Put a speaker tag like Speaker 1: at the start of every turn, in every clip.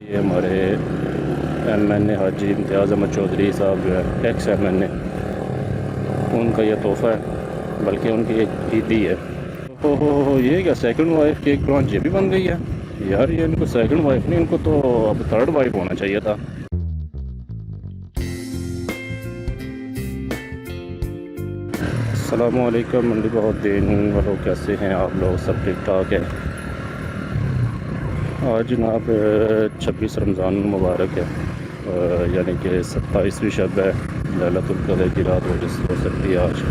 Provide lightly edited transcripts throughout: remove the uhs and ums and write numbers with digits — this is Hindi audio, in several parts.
Speaker 1: ये हमारे MNA हाजी इम्तियाज़ अहमद चौधरी साहब जो है ex-MNA, उनका ये तोहफ़ा है, बल्कि उनकी एक ईदी है। हो ये क्या सेकंड वाइफ की एक ब्रांच ये भी बन गई है यार। ये इनको सेकंड वाइफ नहीं, इनको तो अब थर्ड वाइफ होना चाहिए था। अस्सलामुअलैकुम मंडी बहुत दिन वालों, कैसे हैं आप लोग? सब ठीक ठाक है। आज जनाब 26 रमज़ान मुबारक है, यानी कि 27वीं शब है, लैलतुल क़द्र की रात हो सकती है आज।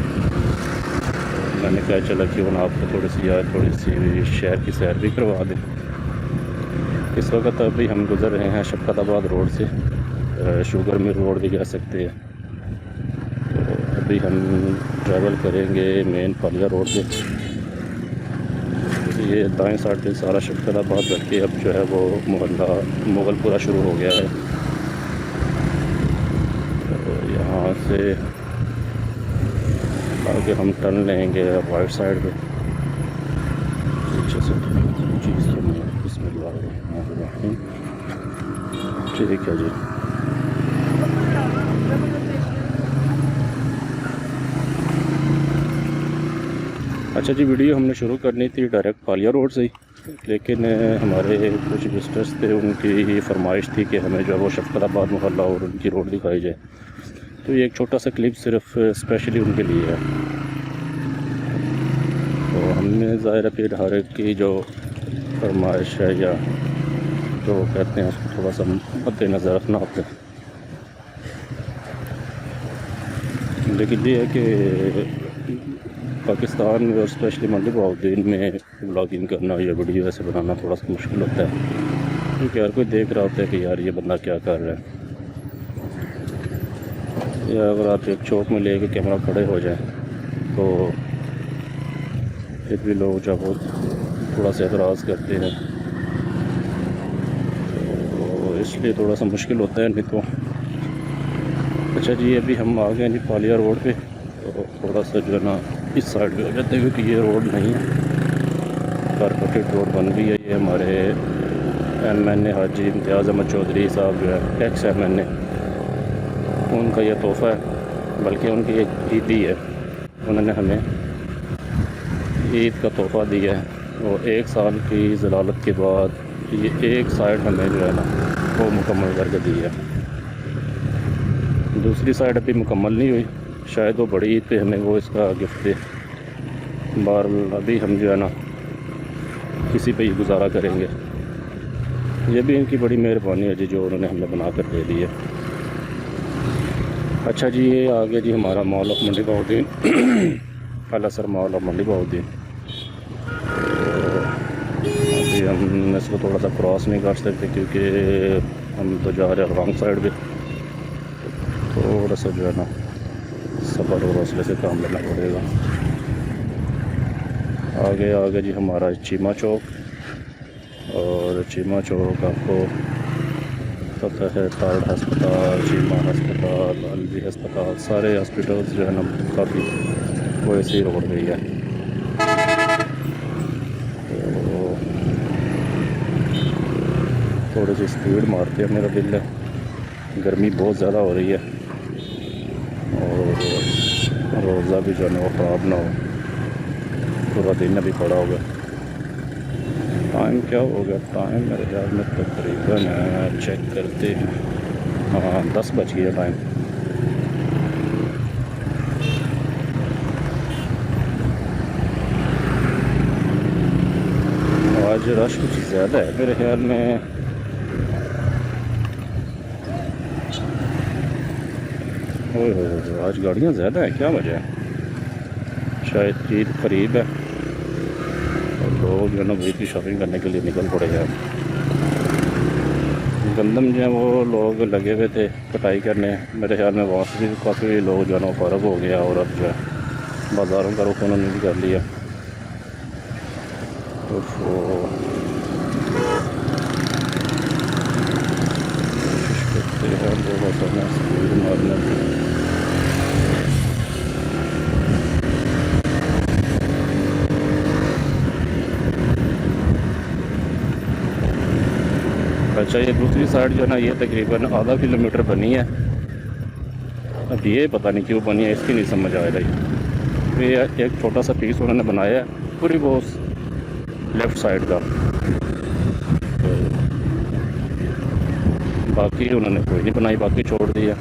Speaker 1: मैंने कहा चला क्यों ना आपको थोड़ी सी शहर की सैर भी करवा दें। इस वक्त अभी हम गुज़र रहे हैं शफकताबाद रोड से, शुगर मिल रोड भी कह सकते हैं। तो अभी हम ट्रैवल करेंगे मेन पालिया रोड से। ये दाएं साइड पे सारा शफकताबाद बढ़ के अब जो है वो मोहल्ला मुगलपुरा शुरू हो गया है। तो यहाँ से आगे हम टर्न लेंगे राइट साइड पे, पीछे से चीज़ ठीक है जी। अच्छा जी, वीडियो हमने शुरू करनी थी डायरेक्ट पालिया रोड से ही, लेकिन हमारे कुछ विजिटर्स थे, उनकी फरमाइश थी कि हमें जो है वो शफकताबाद मोहल्ला और उनकी रोड दिखाई जाए। तो ये एक छोटा सा क्लिप सिर्फ स्पेशली उनके लिए है। तो हमने ज़ाहिर है फिर हर एक की जो फरमाइश है या जो कहते हैं उसको थोड़ा सा मद्देनज़र रखना होता है। लेकिन ये है कि पाकिस्तान में और स्पेशली मंडी बहाउद्दीन में ब्लॉगिंग करना या वीडियो ऐसे बनाना थोड़ा सा मुश्किल होता है, क्योंकि हर कोई देख रहा होता है कि यार ये बंदा क्या कर रहा है। या अगर आप एक चौक में लेके कैमरा खड़े हो जाए तो फिर भी लोग जब वो थोड़ा सा एतराज़ करते हैं, तो इसलिए थोड़ा सा मुश्किल होता है, नहीं तो। अच्छा जी, अभी हम आ गए जी पालिया रोड पे। तो थोड़ा सा जो है ना इस साइड पे हो जाते हैं, क्योंकि ये रोड नहीं है, कारपोरेटेड रोड बन गई है। ये हमारे MNA हाजी इम्तियाज़ अहमद चौधरी साहब जो है ex-MNA, उनका ये तोहफ़ा है, बल्कि उनकी एक ईदी है। उन्होंने हमें ईद का तोहफ़ा दिया है। और 1 साल की ज़लालत के बाद ये एक साइड हमें जो है ना वो मुकम्मल करके दी है। दूसरी साइड अभी मुकम्मल नहीं हुई, शायद वो बड़ी ईद पे हमें वो इसका गिफ्ट दे। बहरहाल अभी हम जो है ना किसी पे ही गुजारा करेंगे। ये भी इनकी बड़ी मेहरबानी है जी, जो उन्होंने हमें बना कर दे दी है। अच्छा जी, ये आगे जी हमारा mall of Mandi Bahauddin Al-Asar mall of Mandi Bahauddin. अभी हम इसको थोड़ा सा क्रॉस नहीं कर सकते, क्योंकि हम तो जा रहे हैं रॉन्ग साइड पे। थोड़ा सा जो है ना सफ़र और हौसले से काम लेना पड़ेगा। आगे जी हमारा चीमा चौक, और चीमा चौक आपको पता है टार्ड हस्पताल, चीमा हस्पताल, अलवी हस्पताल, सारे हॉस्पिटल्स जो है ना काफ़ी वो ऐसे ही रोड गई है। तो थोड़ी सी स्पीड मारते हैं, मेरा दिल है। गर्मी बहुत ज़्यादा हो रही है और रोज़ा भी जो है ना वो ख़राब ना हो, पूरा दिन अभी पड़ा होगा। टाइम क्या हो गया? टाइम मेरे ख्याल में तकरीबन चेक करते हैं, हाँ 10 बज गया टाइम। आज रश कुछ ज़्यादा है मेरे ख्याल में। आज गाड़ियाँ ज़्यादा हैं, क्या वजह है? शायद ईद करीब है और लोग जो है ना ईद की शॉपिंग करने के लिए निकल पड़े हैं। गंदम जो है वो लोग लगे हुए थे कटाई करने, मेरे ख्याल में वहाँ से भी काफ़ी लोग जो है ना फ़र्क हो गया, और अब जो है बाज़ारों का रुख उन्होंने भी कर लिया। तो कोशिश करते हैं थोड़ा सा ना स्पीड मारने की। अच्छा, ये दूसरी साइड जो है ना, ये तकरीबन आधा किलोमीटर बनी है। अब ये पता नहीं क्यों बनी है, इसकी नहीं समझ आ रही। ये एक छोटा सा पीस उन्होंने बनाया है पूरी वो लेफ़्ट साइड का, तो बाकी उन्होंने कोई नहीं बनाई, बाकी छोड़ दिया।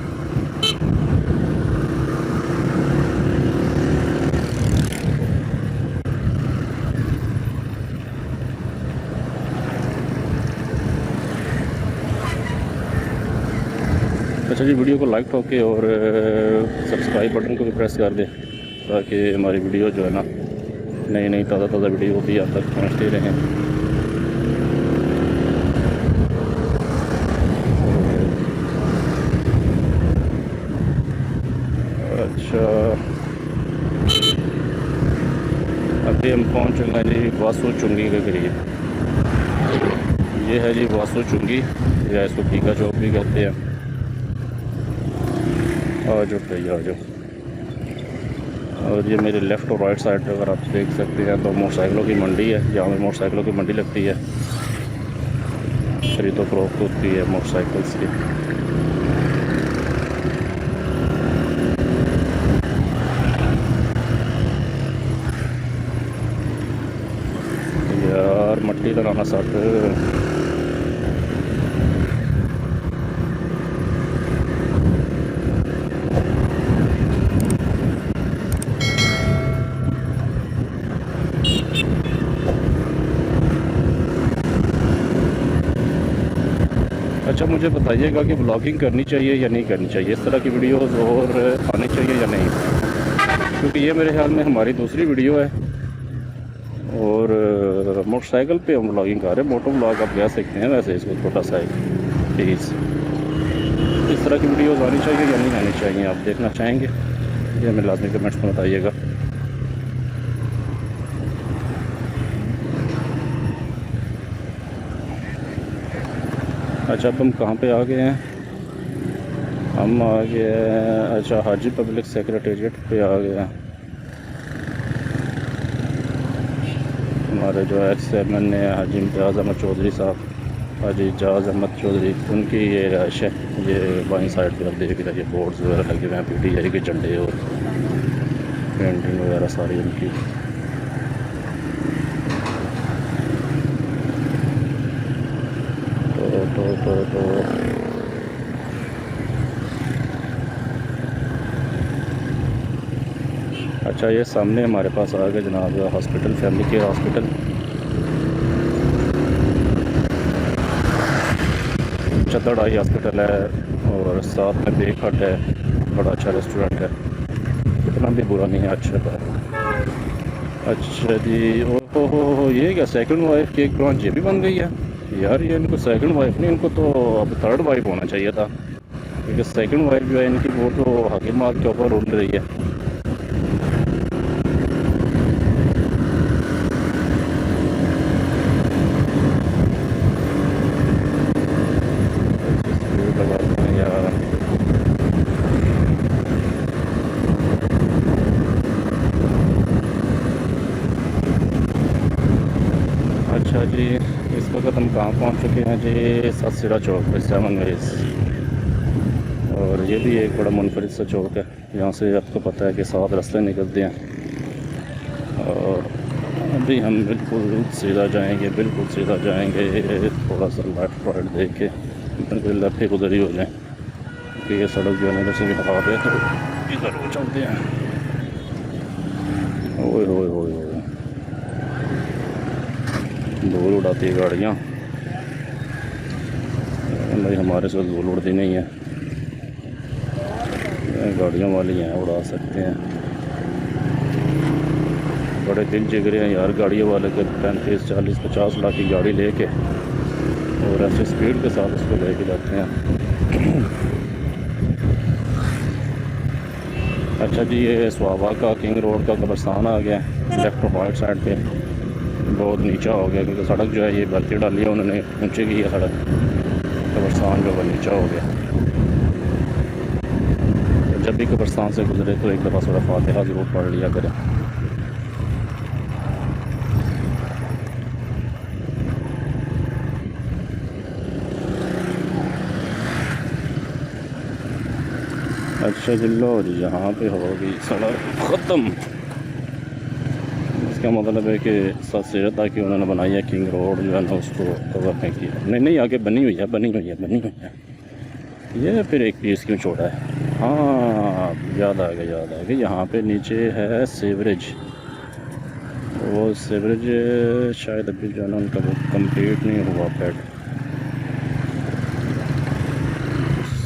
Speaker 1: अच्छा जी, वीडियो को लाइक ठोके और सब्सक्राइब बटन को भी प्रेस कर दें, ताकि हमारी वीडियो जो है ना, नई नई ताज़ा ताज़ा वीडियो भी आप तक पहुँचती रहें। अच्छा, अभी हम पहुँच चुके हैं जी वासु चुंगी के करीब। ये है जी वासु चुंगी, या इसको पीका चौक भी कहते हैं। आ जाओ भाई, आ जाओ। और ये मेरे लेफ़्ट और राइट साइड पे अगर आप देख सकते हैं तो मोटरसाइकिलों की मंडी है, यहाँ पे मोटरसाइकिलों की मंडी लगती है, खरीदो फरोख्त होती है मोटरसाइकिल्स की। यार मट्टी लगाना साथ। अच्छा, मुझे बताइएगा कि ब्लॉगिंग करनी चाहिए या नहीं करनी चाहिए, इस तरह की वीडियोस और आनी चाहिए या नहीं, क्योंकि ये मेरे ख्याल में हमारी दूसरी वीडियो है और मोटरसाइकिल पे हम ब्लॉगिंग कर रहे हैं। मोटो ब्लॉग आप कह सकते हैं वैसे इसको, छोटा सा एक प्लीज़। इस तरह की वीडियोस आनी चाहिए या नहीं आनी चाहिए, आप देखना चाहेंगे ये हमें लाजमी कमेंट्स में बताइएगा। अच्छा, अब हम कहाँ पे आ गए हैं? हम आ गए हैं, अच्छा, हाजी पब्लिक सेक्रेटेरिएट पे आ गए हैं। हमारे जो एक्स एम ए हाजी इम्तियाज़ अहमद चौधरी साहब, हाजी इजाज़ अहमद चौधरी, उनकी ये रहायश है। ये बाईं साइड पे आप देख रहे हैं, ये बोर्ड्स वगैरह लगे हुए हैं, PTI के झंडे और पेंटिंग वगैरह सारी उनकी। तो अच्छा, ये सामने हमारे पास आ गया जनाब hospital, family care hospital. Chaddar eye hospital है और साथ में बेक हट है, बड़ा अच्छा रेस्टोरेंट है, इतना भी बुरा नहीं है, अच्छा है। अच्छा जी, ओहो, ये क्या सेकंड वाइफ की एक ब्रांच ये भी बन गई है? यार ये इनको सेकंड वाइफ नहीं, इनको तो अब थर्ड वाइफ होना चाहिए था, क्योंकि सेकंड वाइफ जो है इनकी वो तो हकीमात के ऊपर उड़ रही है। अच्छा जी, इस वक्त हम कहाँ पहुँच चुके हैं जी? सतसिरा चौक पे, 7 वेज। और ये भी एक बड़ा मुनफरिद सा चौक है, यहाँ से आपको पता है कि 7 रास्ते निकलते हैं। और अभी हम बिल्कुल सीधा जाएंगे, बिल्कुल सीधा जाएंगे, थोड़ा सा लेफ्ट राइट देख के बिल्कुल लेफ्ट ही उधर ही हो जाए, क्योंकि ये सड़क जो है ना इधर से भी ख़राब है, तो इधर हो चलते हैं। ओए होए होए होए, धूल उड़ाती है गाड़ियाँ, भाई हमारे साथ धूल उड़ती नहीं है, गाड़ियों वाली हैं, उड़ा सकते हैं। बड़े दिल जिगरे हैं यार गाड़ियों वाले के, 35, 40, 50 लाख की गाड़ी लेके और ऐसे स्पीड के साथ उसको लेके जाते हैं। अच्छा जी, ये स्वाबा का किंग रोड का कब्रस्तान आ गया, लेफ्ट और राइट साइड पे बहुत नीचा हो गया, क्योंकि सड़क जो है ये भरती डाली है उन्होंने, ऊँची की है सड़क, कब्रस्तान जो है नीचा हो गया। जब भी कब्रस्तान से गुजरे तो एक दफ़ा सूरह फातिहा ज़रूर पढ़ लिया करें। अच्छा जी लो जी, यहाँ पे होगी सड़क ख़त्म। इसका मतलब है कि सस्ता कि उन्होंने बनाई है किंग रोड जो है ना उसको कवर नहीं किया। नहीं आगे बनी हुई है। ये फिर एक पीस क्यों छोड़ा है। हाँ याद आ गया यहाँ पे नीचे है सीवरेज। वो सीवरेज शायद अभी जो है ना उनका वो कंप्लीट नहीं हुआ पैड,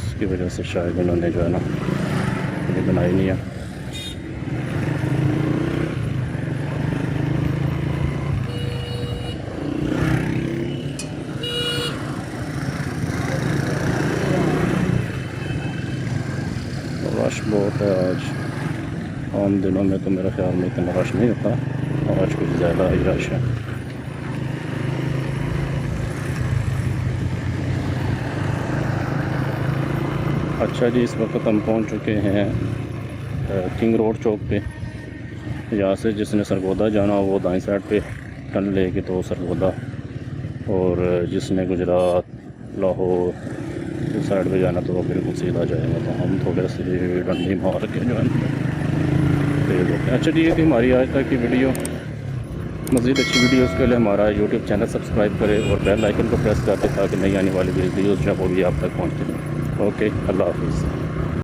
Speaker 1: इसकी वजह से शायद उन्होंने जो है ना ये बनाई नहीं है। रश बहुत है आज, आम दिनों में तो मेरे ख्याल में इतना रश नहीं होता, आज कुछ ज़्यादा ही रश है। अच्छा जी, इस वक्त हम पहुंच चुके हैं किंग रोड चौक पे। यहाँ से जिसने सरगोदा जाना हो वो दाएं साइड पे टर्न लेके तो सरगोदा, और जिसने गुजरात लाहौर इस साइड पे जाना तो वो बिल्कुल सीधा जाएगा। तो हम थोड़े से डंडी मार के जो है तेज़ होते हैं। अच्छा जी, ये थी हमारी आज तक की वीडियो। मज़ीद अच्छी वीडियोज़ के लिए हमारा यूट्यूब चैनल सब्सक्राइब करें और बेल आइकन को प्रेस कर दें ताकि नई आने वाली वीडियोज़ जो है वो भी आप तक पहुँचती हैं। ओके, अल्लाह हाफिज़।